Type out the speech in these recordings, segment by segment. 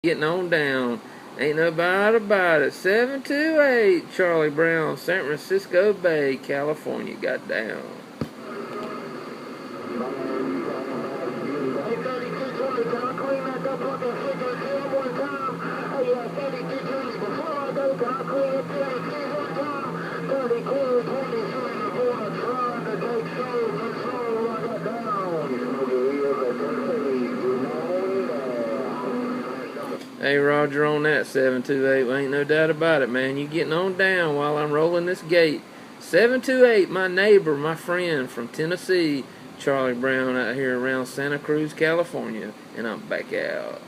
Getting on down. Ain't nobody about it. 728 Charlie Brown, San Francisco Bay, California. Got down. Hey, Roger, on that 728. Well, ain't no doubt about it, man. You getting on down while I'm rolling this gate. 728, my neighbor, my friend from Tennessee, Charlie Brown, out here around Santa Cruz, California, and I'm back out.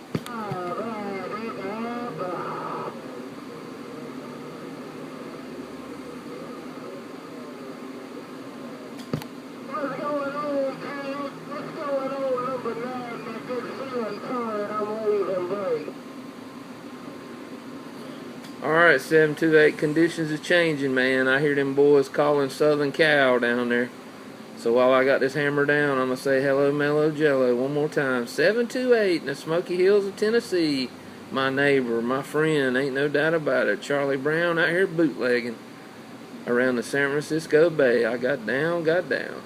Alright, 728, conditions is changing, man. I hear them boys calling Southern Cal down there. So while I got this hammer down, I'm going to say hello, mellow jello one more time. 728 in the Smoky Hills of Tennessee. My neighbor, my friend, ain't no doubt about it. Charlie Brown out here bootlegging around the San Francisco Bay. I got down, got down.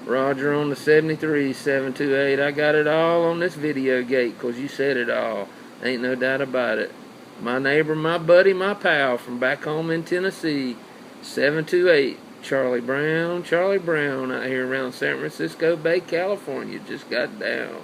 Roger on the 73, 728. I got it all on this video gate, 'cause you said it all. Ain't no doubt about it. My neighbor, my buddy, my pal from back home in Tennessee. 728. Charlie Brown out here around San Francisco Bay, California. Just got down.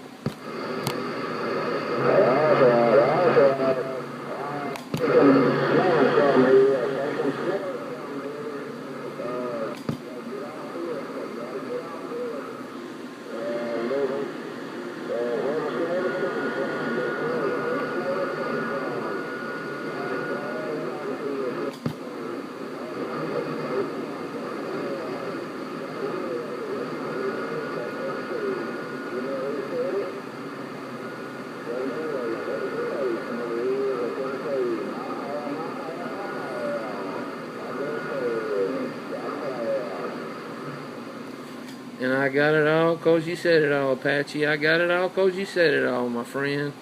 And I got it all 'cause you said it all, Apache. I got it all 'cause you said it all, my friend.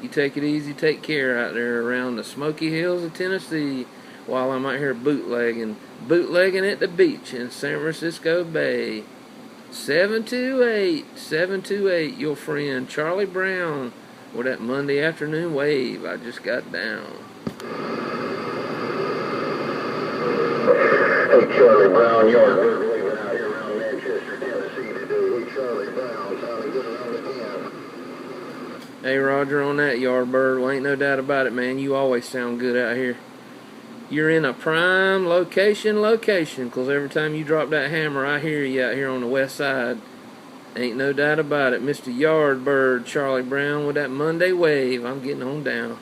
You take it easy, take care out there around the Smoky Hills of Tennessee while I'm out here bootlegging at the beach in San Francisco Bay. 728, your friend Charlie Brown with that Monday afternoon wave. I just got down. Hey, Charlie Brown, you're leaving out here around Manchester, Tennessee today. Hey, Charlie Brown, time to get it on again. Hey, Roger, on that Yardbird. Well, ain't no doubt about it, man. You always sound good out here. You're in a prime location, 'cause every time you drop that hammer, I hear you out here on the west side. Ain't no doubt about it. Mr. Yardbird, Charlie Brown with that Monday wave. I'm getting on down.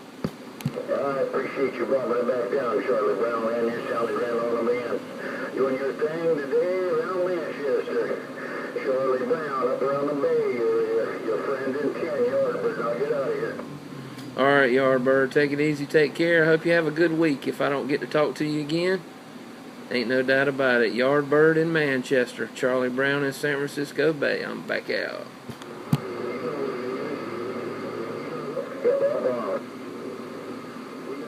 I appreciate you brought it back down, Charlie Brown, man. You sounded right on the man. Doing your thing today around Manchester. Charlie Brown up around the Bay. Your friend in 10 yards, but now get out of here. Alright, Yardbird, take it easy, take care. I hope you have a good week if I don't get to talk to you again. Ain't no doubt about it. Yardbird in Manchester, Charlie Brown in San Francisco Bay. I'm back out.